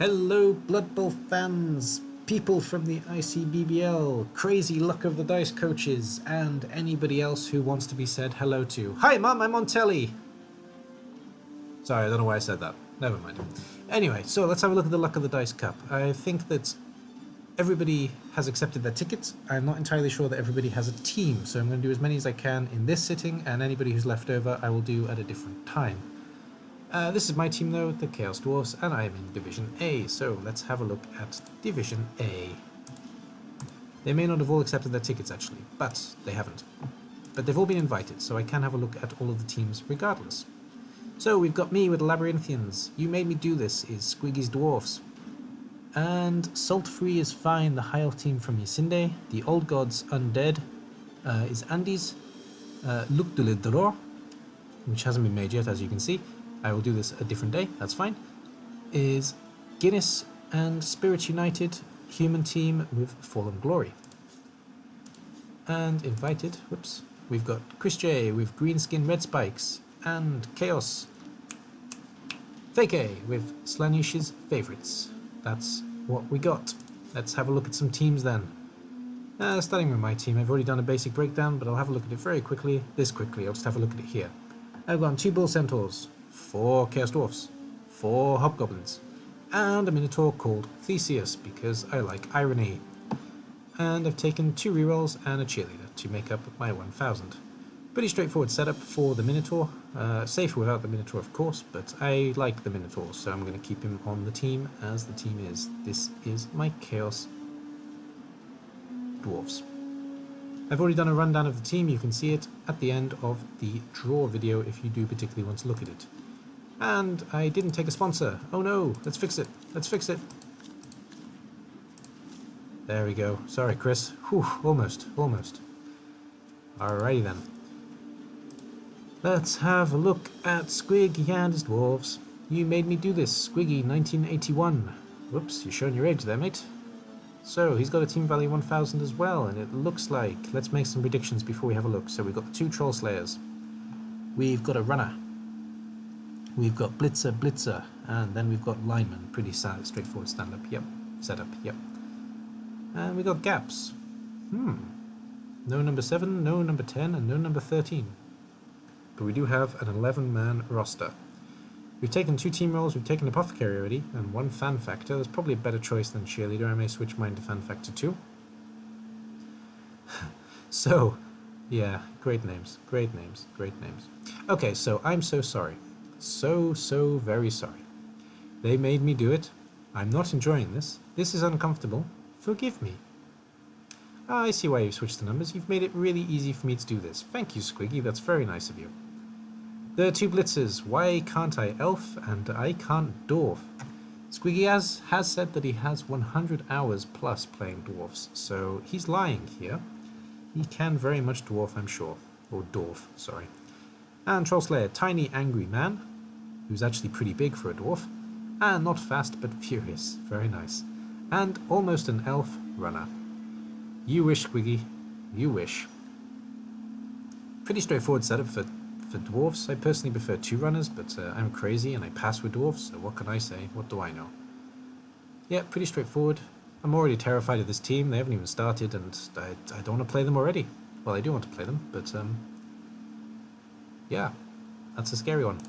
Hello Blood Bowl fans, people from the ICBBL, crazy luck of the dice coaches, and anybody else who wants to be said hello to. Hi Mum, I'm on telly! Sorry, I don't know why I said that. Never mind. Anyway, so let's have a look at the luck of the Dice Cup. I think that everybody has accepted their tickets. I'm not entirely sure that everybody has a team, so I'm going to do as many as I can in this sitting, and anybody who's left over I will do at a different time. This is my team though, the Chaos Dwarfs, and I am in Division A, so let's have a look at Division A. They may not have all accepted their tickets actually, but they haven't. But they've all been invited, so I can have a look at all of the teams regardless. So we've got me with the Labyrinthians. You Made Me Do This is Squiggy's Dwarfs. And Saltfree is fine, the High Elf team from Yasinde. The Old Gods Undead is Andyz. Luque, which hasn't been made yet as you can see. I will do this a different day, that's fine. Is Guinness and Spirits United human team with Fallenglory. And invited, whoops, we've got Krisjay with Greenskin Red Spikes and Chaos. Feke with Slanesh's Favourites. That's what we got. Let's have a look at some teams then. Starting with my team, I've already done a basic breakdown, but I'll have a look at it very quickly. I'll just have a look at it here. I've got 2 Bull Centaurs, 4 Chaos Dwarfs, 4 Hobgoblins, and a Minotaur called Theseus, because I like irony. And I've taken 2 rerolls and a cheerleader to make up my 1000. Pretty straightforward setup for the Minotaur. Safer without the Minotaur, of course, but I like the Minotaur, so I'm going to keep him on the team as the team is. This is my Chaos Dwarfs. I've already done a rundown of the team. You can see it at the end of the draw video if you do particularly want to look at it. And I didn't take a sponsor. Oh no, let's fix it. Let's fix it. There we go. Sorry, Chris. Whew, almost. Alrighty then. Let's have a look at Squiggy and his dwarves. You Made Me Do This, Squiggy 1981. Whoops, you're showing your age there, mate. So, he's got a team value 1000 as well, and it looks like... Let's make some predictions before we have a look. So we've got the 2 Troll Slayers. We've got a Runner. We've got Blitzer, and then we've got Lineman. Pretty straightforward stand-up, yep. Setup, yep. And we've got gaps. No number 7, no number 10, and no number 13. But we do have an 11-man roster. We've taken 2 team roles, we've taken Apothecary already, and 1 Fan Factor. That's probably a better choice than Cheerleader. I may switch mine to Fan Factor too. So, yeah, great names. Okay, so I'm so sorry. So very sorry. They made me do it. I'm not enjoying this. This is uncomfortable. Forgive me. I see why you've switched the numbers. You've made it really easy for me to do this. Thank you, Squiggy. That's very nice of you. There are 2 blitzers. Why can't I elf and I can't dwarf? Squiggy has said that he has 100 hours plus playing dwarfs, so he's lying here. He can very much dwarf, I'm sure. Or dwarf, sorry. And Troll Slayer, tiny angry man, who's actually pretty big for a dwarf. And not fast, but furious. Very nice. And almost an elf runner. You wish, Squiggy. You wish. Pretty straightforward setup for dwarfs. I personally prefer 2 runners, but I'm crazy and I pass with dwarfs, so what can I say? What do I know? Yeah, pretty straightforward. I'm already terrified of this team. They haven't even started, and I don't want to play them already. Well, I do want to play them, but yeah, that's a scary one.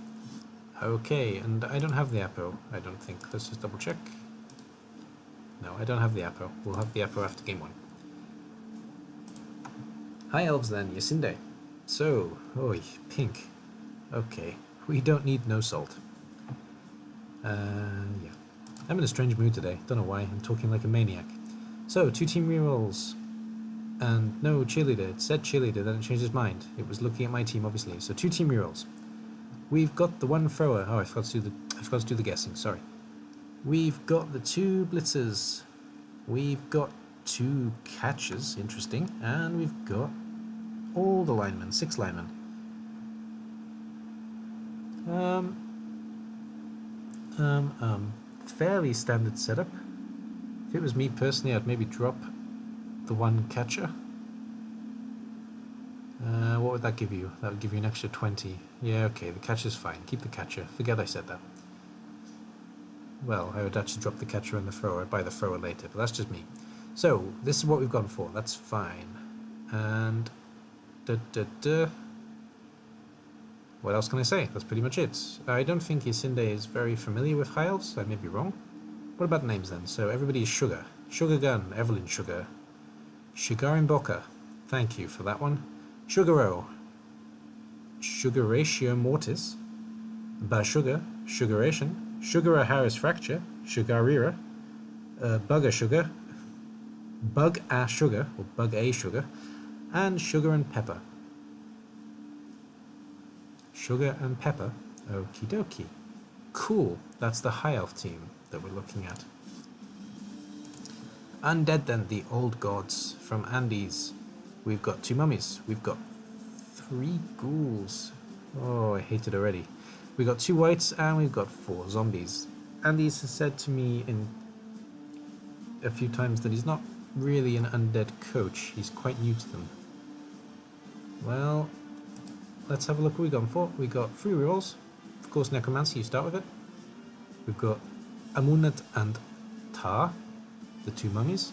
Okay, and I don't have the Apo, I don't think. Let's just double check. No, I don't have the Apo. We'll have the Apo after game 1. Hi Elves then, Yasinde. So, oi, pink. Okay, we don't need no salt. Yeah. I'm in a strange mood today. Don't know why. I'm talking like a maniac. So, 2 team rerolls. And no, cheerleader. It said cheerleader, then it changed its mind. It was looking at my team, obviously. So, 2 team rerolls. We've got the 1 thrower. Oh, I forgot to do the guessing. Sorry. We've got the 2 blitzers. We've got 2 catchers. Interesting. And we've got all the linemen, 6 linemen. Fairly standard setup. If it was me personally, I'd maybe drop the 1 catcher. What would that give you? That would give you an extra 20. Yeah, okay, the catcher's fine. Keep the catcher. Forget I said that. Well, I would actually drop the catcher and the thrower, buy the thrower later, but that's just me. So, this is what we've gone for. That's fine. And... what else can I say? That's pretty much it. I don't think Yasinde is very familiar with high elves. I may be wrong. What about names then? So everybody is Sugar. Sugar Gun, Evelyn Sugar. Sugarin Boca. Thank you for that one. Sugaro. Sugaratio Mortis. Basugar. Sugaration. Sugara Harris Fracture. Sugarira. Bugger Sugar. Bug A Sugar, or Bug A Sugar. And Sugar and Pepper. Sugar and Pepper. Okie dokie. Cool. That's the High Elf team that we're looking at. Undead then, the old gods from Andyz. We've got 2 mummies. We've got 3 ghouls. Oh, I hate it already. We've got 2 whites and we've got 4 zombies. Andyz has said to me in a few times that he's not really an undead coach. He's quite new to them. Well, let's have a look what we've gone for. We got 3 rerolls. Of course, Necromancy, you start with it. We've got Amunat and Tar, the 2 mummies.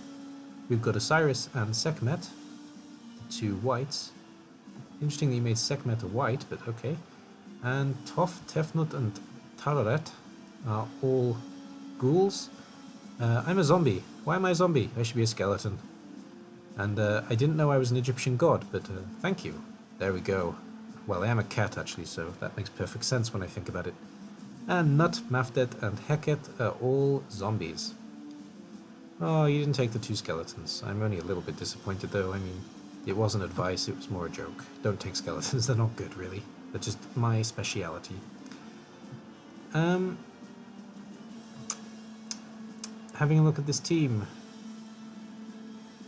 We've got Osiris and Sekhmet, the 2 whites. Interesting that you made Sekhmet a white, but okay. And Tof, Tefnut and Tararet are all ghouls. I'm a zombie. Why am I a zombie? I should be a skeleton. And I didn't know I was an Egyptian god, but thank you. There we go. Well, I am a cat actually, so that makes perfect sense when I think about it. And Nut, Mafdet and Heket are all zombies. Oh, you didn't take the 2 skeletons. I'm only a little bit disappointed though. I mean, it wasn't advice, it was more a joke. Don't take skeletons, they're not good really. They're just my speciality. Having a look at this team.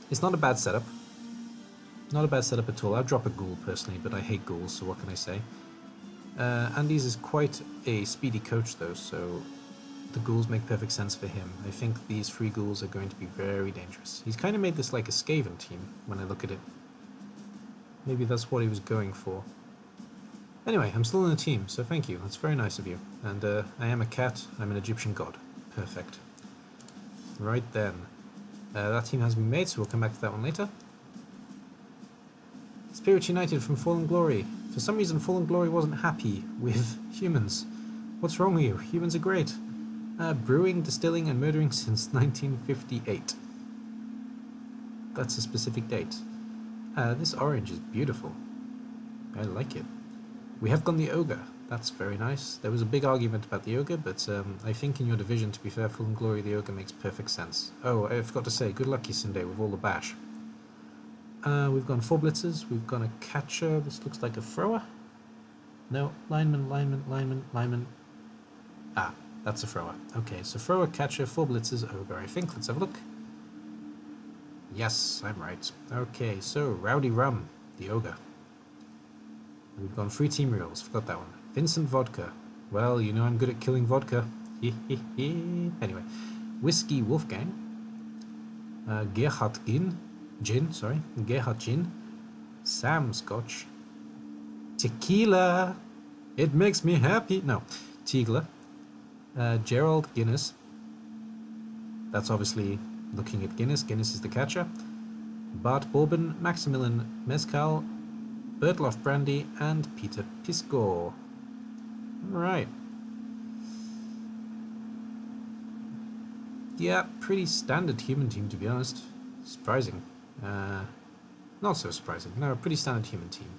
It's not a bad setup. Not a bad setup at all. I'd drop a ghoul personally, but I hate ghouls, so what can I say? Andyz is quite a speedy coach though, so the ghouls make perfect sense for him. I think these 3 ghouls are going to be very dangerous. He's kind of made this like a Skaven team when I look at it. Maybe that's what he was going for. Anyway, I'm still in the team, so thank you. That's very nice of you. And I am a cat. I'm an Egyptian god. Perfect. Right then. That team has been made, so we'll come back to that one later. Spirit United from Fallenglory. For some reason, Fallenglory wasn't happy with humans. What's wrong with you? Humans are great. Brewing, distilling, and murdering since 1958. That's a specific date. This orange is beautiful. I like it. We have gone the Ogre. That's very nice. There was a big argument about the Ogre, but I think in your division, to be fair, Fallenglory, the Ogre makes perfect sense. Oh, I forgot to say, good luck Yasinde with all the bash. We've gone 4 blitzers, we've gone a catcher, this looks like a thrower. No, lineman. Ah, that's a thrower. Okay, so thrower, catcher, 4 blitzers, ogre, I think. Let's have a look. Yes, I'm right. Okay, so Rowdy Rum, the ogre. We've gone 3 team reels, forgot that one. Vincent Vodka. Well, you know I'm good at killing vodka. Anyway, Whiskey Wolfgang. Gerhard Gin. Sam Scotch. Tequila. It makes me happy. No, Tigla. Gerald Guinness. That's obviously looking at Guinness. Guinness is the catcher. Bart Bourbon, Maximilian Mezcal, Bertloff Brandy, and Peter Pisco. Right. Yeah, pretty standard human team, to be honest. Surprising. Not so surprising. No, pretty standard human team.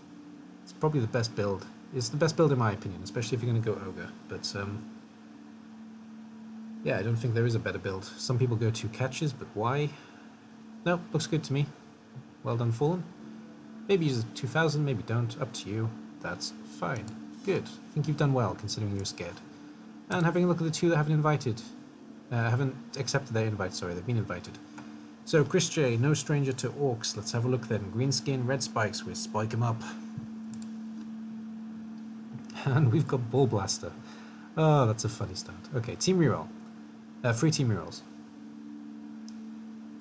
It's probably the best build. It's the best build in my opinion, especially if you're going to go ogre. But, yeah, I don't think there is a better build. Some people go 2 catches, but why? No, looks good to me. Well done, Fallen. Maybe use a 2000, maybe don't. Up to you. That's fine. Good. I think you've done well, considering you were scared. And having a look at the 2 that haven't accepted their invite, sorry, they've been invited. So, Krisjay, no stranger to orcs. Let's have a look then. Greenskin, red spikes, we spike him up. And we've got Ball Blaster. Oh, that's a funny start. Okay, team reroll. 3 team rerolls.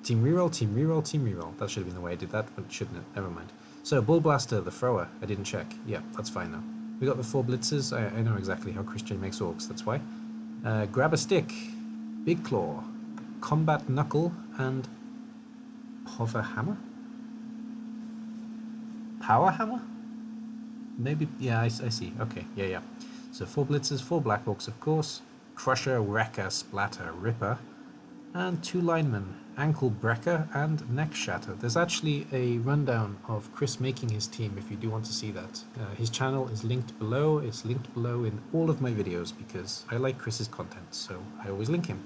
Team reroll, team reroll, team reroll. That should have been the way I did that, but shouldn't have. Never mind. So, Ball Blaster, the thrower. I didn't check. Yeah, that's fine now. We got the 4 blitzers. I know exactly how Krisjay makes orcs, that's why. Grab a stick. Big Claw, Combat Knuckle, and Hover Hammer? Power Hammer? Maybe, yeah, I see. Okay, yeah. So 4 Blitzers, 4 Black Orcs, of course. Crusher, Wrecker, Splatter, Ripper, and 2 Linemen, Ankle Breaker and Neck Shatter. There's actually a rundown of Chris making his team if you do want to see that. His channel is linked below. It's linked below in all of my videos because I like Chris's content, so I always link him.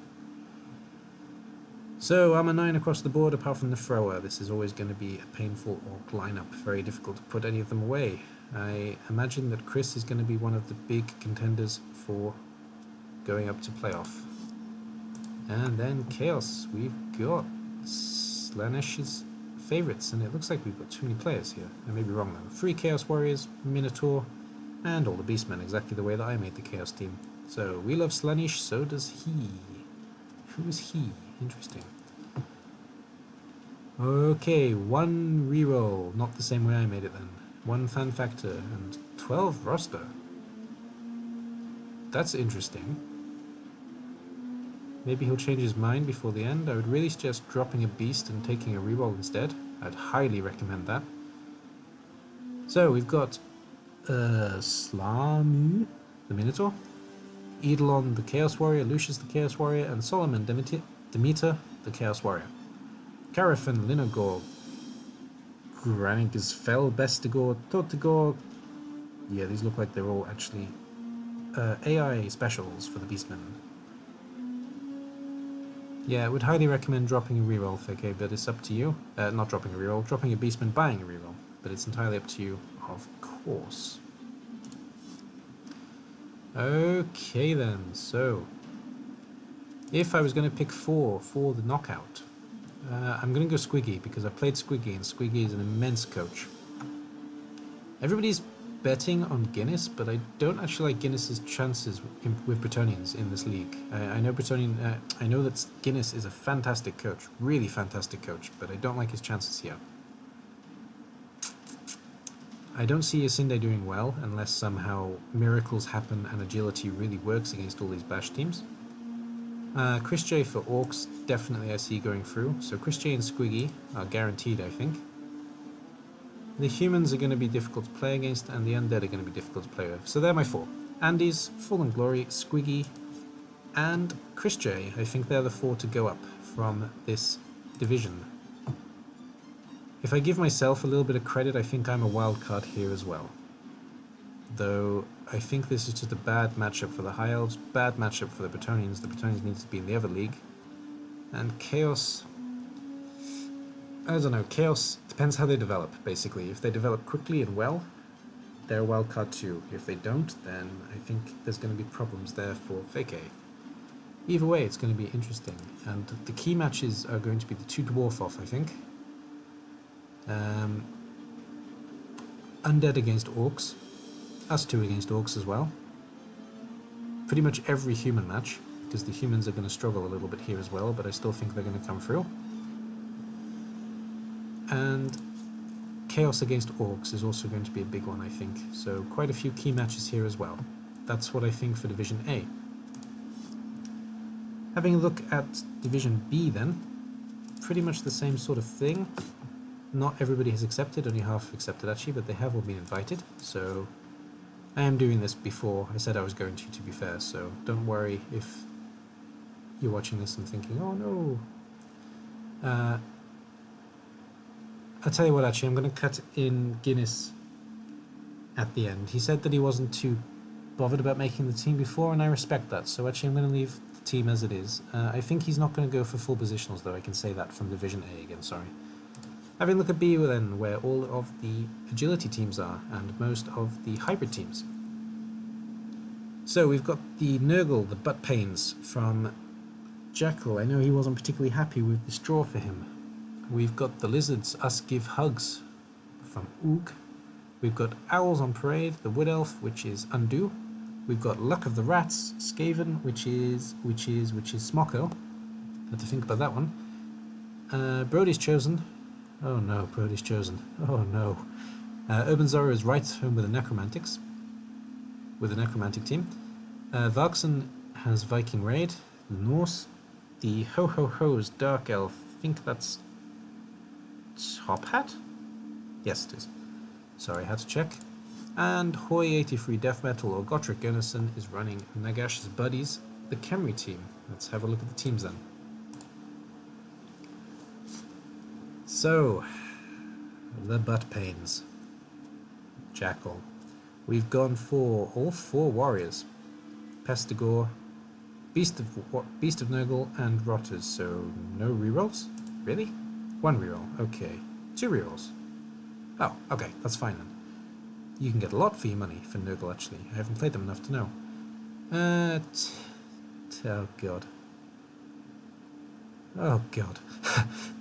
So I'm a 9 across the board apart from the thrower. This is always going to be a painful orc lineup. Very difficult to put any of them away. I imagine that Chris is going to be one of the big contenders for going up to playoff. And then Chaos, we've got Slanesh's favourites, and it looks like we've got too many players here. I may be wrong though. 3 Chaos Warriors, Minotaur, and all the Beastmen, exactly the way that I made the Chaos team. So we love Slanesh, so does he. Who is he? Interesting. Okay, 1 reroll, not the same way I made it then. 1 fan factor, and 12 roster. That's interesting. Maybe he'll change his mind before the end. I would really suggest dropping a beast and taking a reroll instead. I'd highly recommend that. So we've got Slamu, the Minotaur, Eidolon, the Chaos Warrior, Lucius, the Chaos Warrior, and Solomon Demeter, the Chaos Warrior. Carafan, Linogor, Granicus, Fel, Bestigor, Totagor. Yeah, these look like they're all actually AI specials for the Beastmen. Yeah, I would highly recommend dropping a reroll, Feke, but it's up to you. Not dropping a reroll, dropping a Beastman, buying a reroll, but it's entirely up to you, of course. Okay then, so if I was going to pick 4 for the knockout, I'm going to go Squiggy because I've played Squiggy and Squiggy is an immense coach. Everybody's betting on Guinness, but I don't actually like Guinness's chances with Bretonnians in this league. I know I know that Guinness is a fantastic coach, really fantastic coach, but I don't like his chances here. I don't see Yasinde doing well unless somehow miracles happen and agility really works against all these bash teams. Krisjay for Orcs, definitely I see going through. So Krisjay and Squiggy are guaranteed, I think. The humans are going to be difficult to play against, and the undead are going to be difficult to play with. So they're my 4. Andyz, Fallenglory, Squiggy, and Krisjay. I think they're the 4 to go up from this division. If I give myself a little bit of credit, I think I'm a wild card here as well. Though I think this is just a bad matchup for the High Elves, bad matchup for the Bretonnians. The Bretonnians need to be in the other league. And Chaos, I don't know, Chaos depends how they develop, basically. If they develop quickly and well, they're a wild card too. If they don't, then I think there's going to be problems there for Feke. Either way, it's going to be interesting. And the key matches are going to be the 2 Dwarf off, I think. Undead against Orcs. Us 2 against Orcs as well. Pretty much every human match, because the humans are going to struggle a little bit here as well, but I still think they're going to come through. And Chaos against Orcs is also going to be a big one, I think. So quite a few key matches here as well. That's what I think for Division A. Having a look at Division B then, pretty much the same sort of thing. Not everybody has accepted, only half have accepted actually, but they have all been invited. So I am doing this before I said I was going to be fair, so don't worry if you're watching this and thinking, oh no. I'll tell you what, actually, I'm going to cut in Guinness at the end. He said that he wasn't too bothered about making the team before, and I respect that, so actually I'm going to leave the team as it is. I think he's not going to go for full positionals, though. I can say that from Division A again, sorry. Having a look at B then, where all of the agility teams are, and most of the hybrid teams. So we've got the Nurgle, the butt pains from Jackal. I know he wasn't particularly happy with this draw for him. We've got the Lizards, Us Give Hugs from Oog. We've got Owls on Parade, the Wood Elf, which is Undo. We've got Luck of the Rats, Skaven, which is Smocco. Had to think about that one. Brody's chosen. Oh no, Brody's chosen. Oh no. Urbanzorro is right home with the Necromantics. With the Necromantic team. Varksen has Viking Raid, the Norse. the Ho-Ho-Ho's Dark Elf. I think that's Tophat? Yes, it is. Sorry, I had to check. And Hoy83 Death Metal or Gotrek Gunnison is running Nagash's buddies, the Khemri team. Let's have a look at the teams then. So, the butt pains. Jackal. We've gone for all 4 warriors. Pestigore, Beast of Nurgle, and Rotters. So no rerolls? Really? 1 reroll. Okay. 2 rerolls. Oh, okay. That's fine then. You can get a lot for your money for Nurgle actually. I haven't played them enough to know. Oh god. Oh god.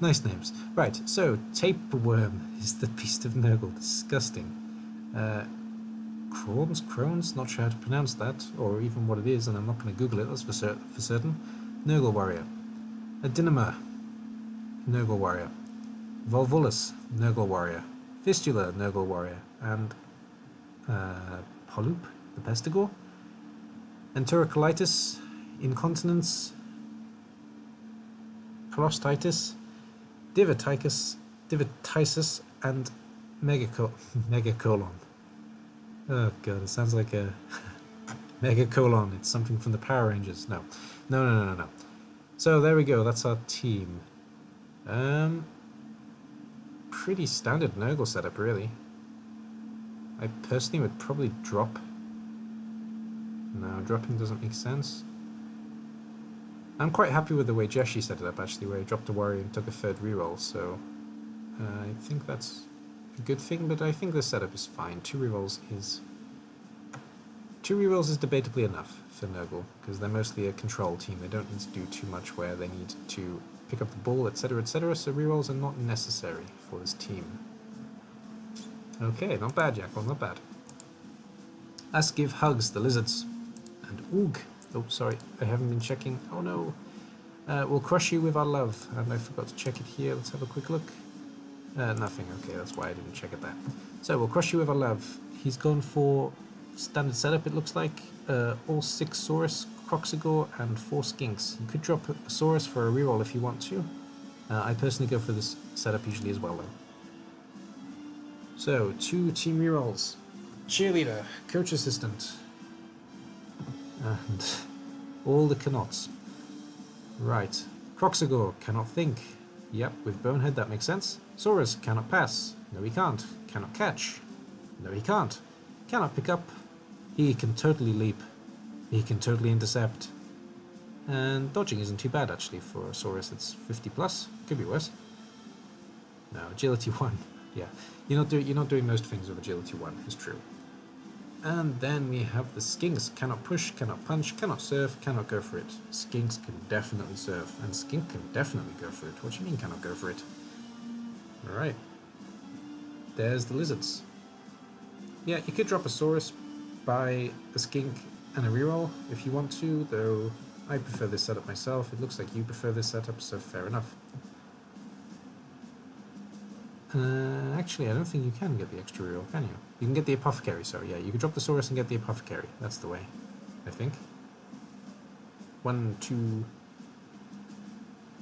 Nice names. Right, so Tapeworm is the Beast of Nurgle. Disgusting. Crones? Not sure how to pronounce that, or even what it is, and I'm not going to Google it, that's for certain. Nurgle Warrior. Adinama, Nurgle Warrior. Volvulus, Nurgle Warrior. Fistula, Nurgle Warrior. And Polyp, the Pestigore. Enterocolitis, Incontinence, Colostitis, Divatitis, and Megacolon. Oh god, it sounds like a Megacolon. It's something from the Power Rangers. No. So there we go, that's our team. Pretty standard Nurgle setup, really. I personally would probably drop. No, dropping doesn't make sense. I'm quite happy with the way Jeshi set it up, actually, where he dropped a warrior and took a 3rd reroll, so I think that's a good thing, but I think this setup is fine. 2 rerolls is debatably enough for Nurgle, because they're mostly a control team. They don't need to do too much where they need to pick up the ball, etc., so rerolls are not necessary for this team. Okay, not bad, Jackal, not bad. Let's give hugs the lizards. And Oog. Oh, sorry, I haven't been checking. Oh no. We'll crush you with our love. And I forgot to check it here. Let's have a quick look. Nothing. Okay, that's why I didn't check it there. So we'll crush you with our love. He's gone for standard setup, it looks like. All 6 Saurus, Croxigore, and 4 Skinks. You could drop a Saurus for a reroll if you want to. I personally go for this setup usually as well, though. So, 2 team rerolls. Cheerleader, coach assistant, and all the cannots. Right. Croxigore, cannot think. Yep, with Bonehead that makes sense. Saurus, cannot pass. No he can't. Cannot catch. No he can't. Cannot pick up. He can totally leap. He can totally intercept. And dodging isn't too bad actually for a Saurus. It's 50 plus. Could be worse. No, agility 1. Yeah. You're not doing most things with agility 1, it's true. And then we have the Skinks. Cannot push, cannot punch, cannot serve, cannot go for it. Skinks can definitely serve, and Skink can definitely go for it. What do you mean cannot go for it? Alright. There's the lizards. Yeah, you could drop a Saurus by a Skink and a reroll if you want to, though I prefer this setup myself. It looks like you prefer this setup, so fair enough. Actually, I don't think you can get the extra reroll, can you? You can get the Apothecary, sorry, yeah. You can drop the Saurus and get the Apothecary. That's the way, I think. 1, 2...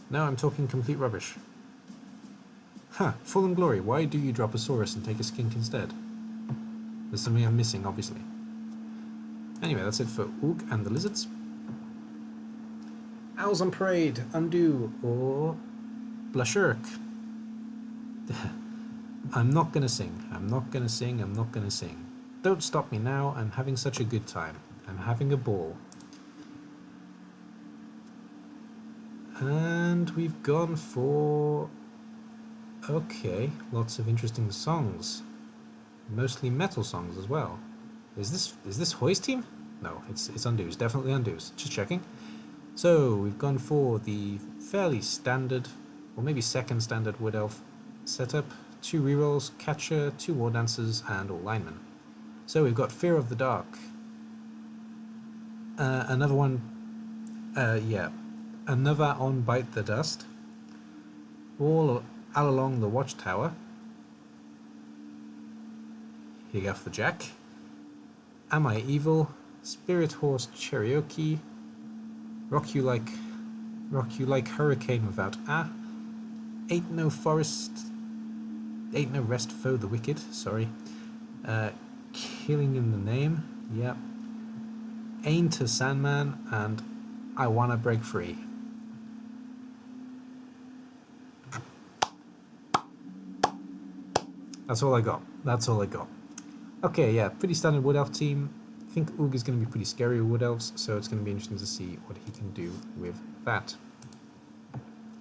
No, I'm talking complete rubbish. Huh, Fallenglory, why do you drop a Saurus and take a Skink instead? There's something I'm missing, obviously. Anyway, that's it for Oog and the lizards. Owls on Parade, Undo, or Blashyrkh. I'm not gonna sing. I'm not gonna sing. I'm not gonna sing. Don't stop me now. I'm having such a good time. I'm having a ball. And we've gone for... Okay, lots of interesting songs. Mostly metal songs as well. Is this Hoy's team? No, it's Unde's. Definitely Unde's. Just checking. So we've gone for the fairly standard, or maybe second standard Wood Elf setup. 2 rerolls, Catcher, 2 War Dancers, and all linemen. So we've got Fear of the Dark. Another one, another on Bite the Dust. All along the Watchtower. Higaff the Jack. Am I Evil? Spirit Horse Cherokee. Rock You Like rock you like hurricane without ain't no forest, ain't no rest foe the wicked, sorry. Killing in the name, yep. Ain't a Sandman, and I wanna break free. That's all I got. That's all I got. Okay, yeah, pretty standard Wood Elf team. I think Oog is going to be pretty scary with Wood Elves, so it's going to be interesting to see what he can do with that.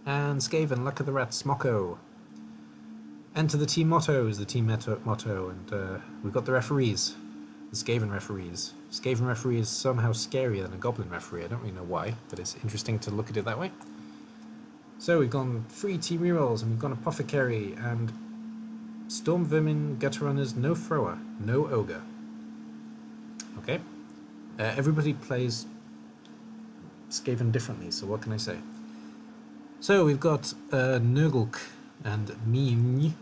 And Skaven, Luck of the Rat, Smocco. Enter the team motto is the team motto, and we've got the referees, the Skaven referees. Skaven referee is somehow scarier than a Goblin referee. I don't really know why, but it's interesting to look at it that way. So we've gone 3 team rerolls, and we've gone Apothecary, and Storm Vermin, Gutter Runners, no Thrower, no Ogre. Okay. Everybody plays Skaven differently, so what can I say? So we've got Nurgle and Ming,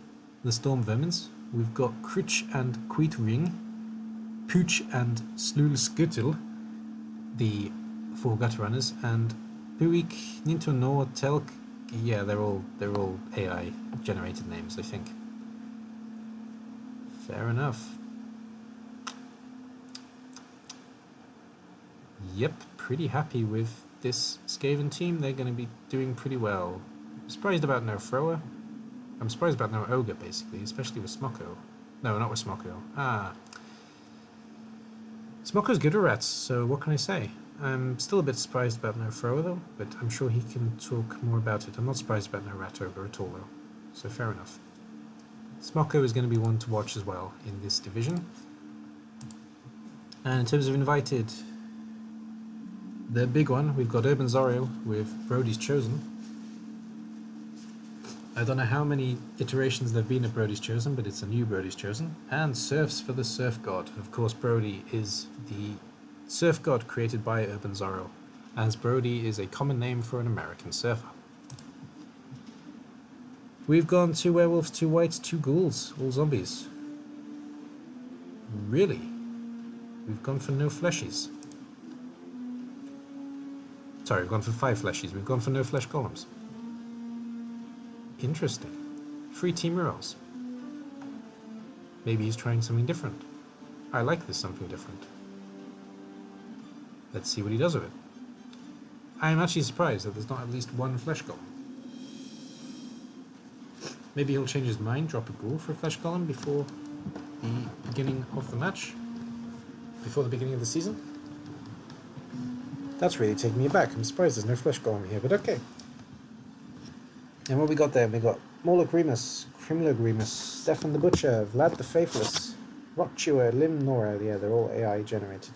the Storm Vermins. We've got Krich and Queetring, Pooch and Slulskuttel, the 4 Gutter Runners, and Buik, Nintono, Telk. Yeah, they're all AI generated names, I think. Fair enough. Yep, pretty happy with this Skaven team. They're going to be doing pretty well. I'm surprised about no Thrower. I'm surprised about no Ogre, basically, especially with Smocco. No, not with Smocco. Smocco's good at rats, so what can I say? I'm still a bit surprised about no Thrower, though, but I'm sure he can talk more about it. I'm not surprised about no Rat Ogre at all, though, so fair enough. Smocco is going to be one to watch as well in this division. And in terms of invited, the big one, we've got Urbanzorro with Brody's Chosen. I don't know how many iterations there have been of Brody's Chosen, but it's a new Brody's Chosen. And Serfs for the Surf God. Of course, Brody is the surf god created by Urbanzorro, as Brody is a common name for an American surfer. We've gone 2 werewolves, 2 whites, 2 ghouls, all zombies. Really? We've gone for no fleshies. Sorry, we've gone for 5 fleshies. We've gone for no flesh golems. Interesting. 3 team rerolls. Maybe he's trying something different. I like this something different. Let's see what he does with it. I am actually surprised that there's not at least 1 flesh golem. Maybe he'll change his mind, drop a ghoul for a flesh golem before the beginning of the match. Before the beginning of the season. That's really taking me aback. I'm surprised there's no flesh golem here, but okay. And what we got there? We got Morlock Remus, Crimlock Remus, Stefan the Butcher, Vlad the Faithless, Rockchewer, Lim Nora. Yeah, they're all AI generated.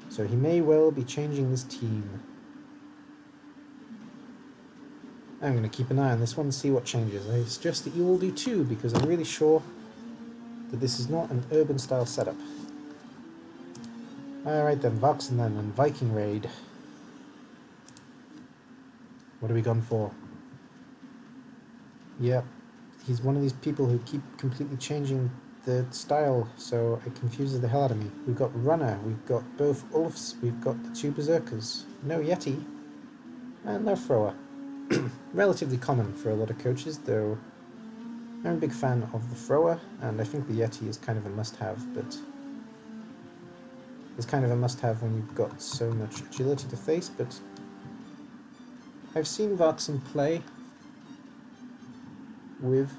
So he may well be changing this team. I'm going to keep an eye on this one and see what changes. I suggest that you all do too, because I'm really sure that this is not an urban style setup. Alright then, Varksen then, and Viking Raid. What have we gone for? Yep, he's one of these people who keep completely changing the style, so it confuses the hell out of me. We've got Runner, we've got both Elves, we've got the 2 Berserkers, no Yeti, and no Thrower. Relatively common for a lot of coaches, though I'm a big fan of the Thrower, and I think the Yeti is kind of a must-have, but it's kind of a must-have when you've got so much agility to face, but I've seen Varksen play with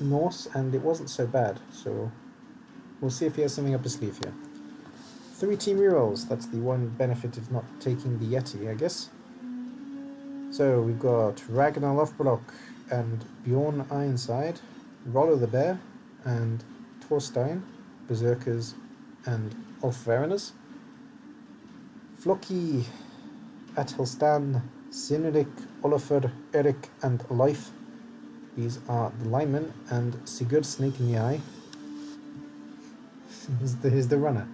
Norse, and it wasn't so bad, so we'll see if he has something up his sleeve here. 3 team rerolls, that's the one benefit of not taking the Yeti, I guess. So we've got Ragnar Lothbrok and Bjorn Ironside, Rollo the Bear, and Torstein, Berserkers, and Ulfvereners. Floki, Atelstan, Sinurik, Olafur, Erik, and Leif. These are the linemen, and Sigurd Snake in the Eye. Here's the runner.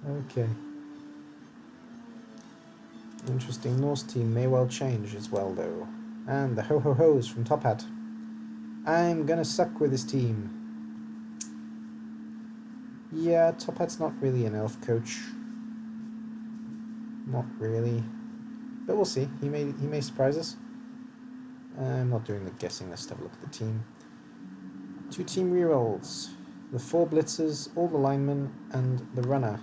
Okay. Interesting. Norse team may well change as well, though. And the Ho-Ho-Ho's from Tophat. I'm gonna suck with this team. Yeah, Tophat's not really an elf coach. Not really. But we'll see. He may surprise us. I'm not doing the guessing. Let's have a look at the team. 2 team rerolls. The 4 blitzers, all the linemen, and the runner.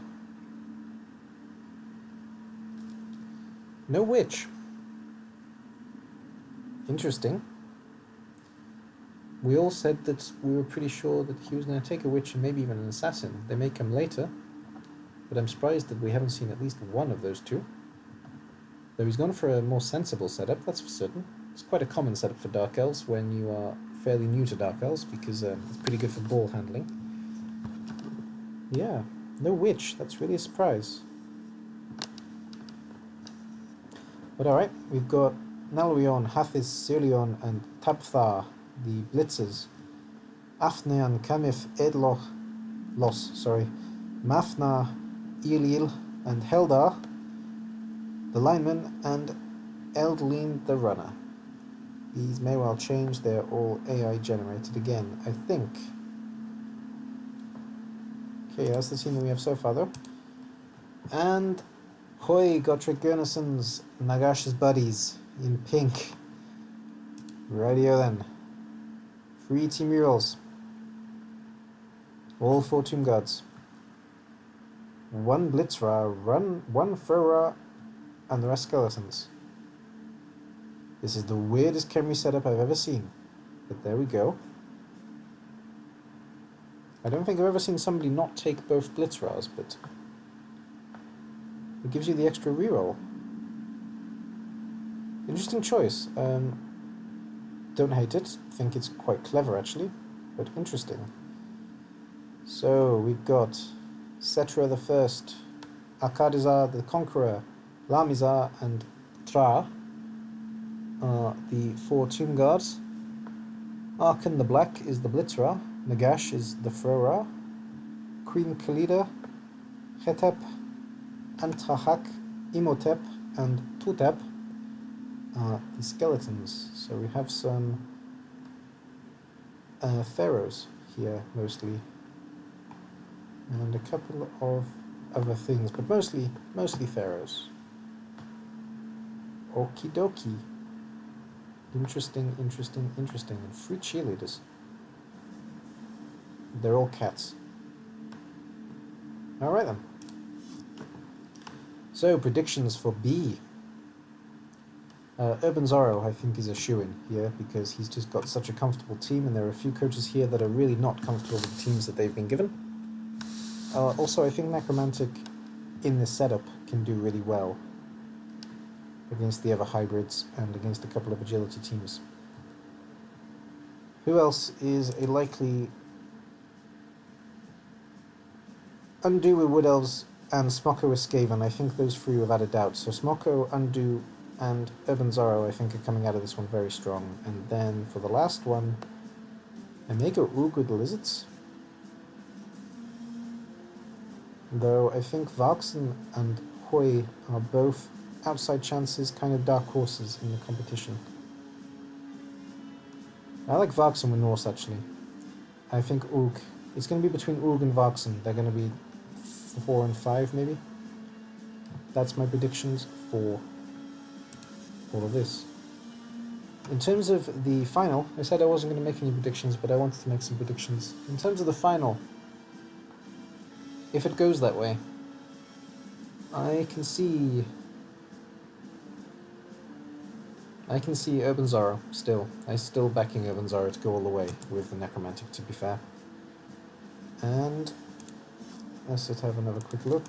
No witch. Interesting. We all said that we were pretty sure that he was going to take a witch and maybe even an assassin. They may come later, but I'm surprised that we haven't seen at least one of those 2. Though he's gone for a more sensible setup, that's for certain. It's quite a common setup for Dark Elves when you are fairly new to Dark Elves, because it's pretty good for ball handling. Yeah, no witch. That's really a surprise. But alright, we've got Nalwion, Hafiz, Sirlion, and Tabthar, the blitzers. Afnean, Kamif, Mafna, Ilil, and Heldar, the lineman, and Eldlin, the runner. These may well change, they're all AI generated again, I think. Okay, that's the team that we have so far though. And Hoi Gotrek Gurnason's Nagash's buddies in pink. Rightio then. 3 team rerolls. All 4 Tomb Guards. 1 Blitzra, 1 Furra, and the rest skeletons. This is the weirdest Khemri setup I've ever seen. But there we go. I don't think I've ever seen somebody not take both Blitzras, but it gives you the extra reroll. Interesting choice. Don't hate it. Think it's quite clever actually, but interesting. So we've got Setra the First, Arkadizar the Conqueror, Lamizar, and Tra are the 4 Tomb Guards. Arkan the Black is the Blitzra, Nagash is the Frora, Queen Khalida, Hetep, Antahak, Imhotep, and Tutep are the skeletons. So we have some pharaohs here mostly, and a couple of other things, but mostly pharaohs. Okie dokie. Interesting. And 3 cheerleaders. They're all cats. Alright then. So, predictions for B. Urbanzorro, I think, is a shoo-in here, because he's just got such a comfortable team, and there are a few coaches here that are really not comfortable with the teams that they've been given. Also, I think Necromantic, in this setup, can do really well against the other hybrids and against a couple of agility teams. Who else is a likely... Undo with Wood Elves and Smocco with Skaven. I think those 3 without a doubt. So Smocco, Undo, and Urbanzorro I think are coming out of this one very strong. And then for the last one, I may go Oog with the Lizards. Though I think Varksen and Hoi are both outside chances, kind of dark horses in the competition. I like Varksen with Norse actually. I think Oog, it's going to be between Oog and Varksen. They're going to be 4 and 5 maybe. That's my predictions for all of this. In terms of the final, I said I wasn't going to make any predictions, but I wanted to make some predictions. In terms of the final, if it goes that way, I can see Urbanzorro still. I'm still backing Urbanzorro to go all the way with the Necromantic, to be fair. And let's just have another quick look.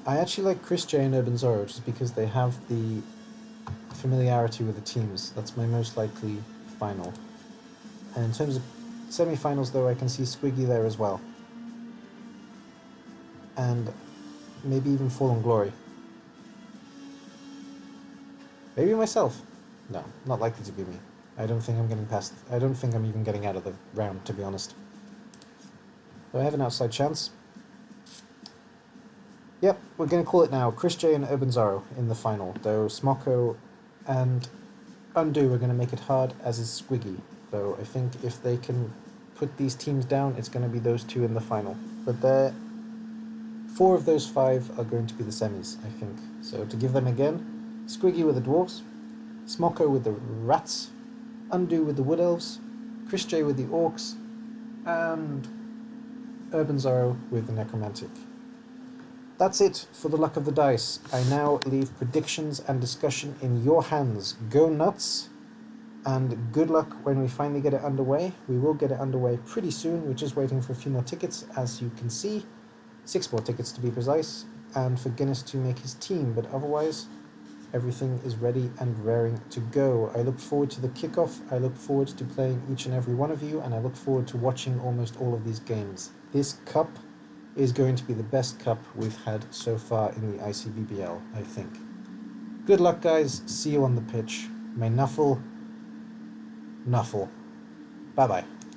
I actually like Krisjay and Urbanzorro just because they have the familiarity with the teams. That's my most likely final. And in terms of semi-finals, though, I can see Squiggy there as well. And maybe even Fallenglory. Maybe myself. No, not likely to be me. I don't think I'm getting past... I don't think I'm even getting out of the round, to be honest. Though I have an outside chance. Yep, we're going to call it now. Krisjay and Urbanzorro in the final, though Smocco and Undo are going to make it hard, as is Squiggy. So I think if they can put these teams down, it's going to be those two in the final. But 4 of those 5 are going to be the semis, I think. So to give them again, Squiggy with the Dwarfs, Smocco with the Rats, Undo with the Wood Elves, Krisjay with the Orcs, and Urbanzorro with the Necromantic. That's it for the luck of the dice. I now leave predictions and discussion in your hands. Go nuts, and good luck when we finally get it underway. We will get it underway pretty soon. We're just waiting for a few more tickets, as you can see. 6 more tickets to be precise, and for Guinness to make his team, but otherwise everything is ready and raring to go. I look forward to the kickoff, I look forward to playing each and every one of you, and I look forward to watching almost all of these games. This cup is going to be the best cup we've had so far in the ICBBL, I think. Good luck, guys. See you on the pitch. May Nuffle, Nuffle. Bye-bye.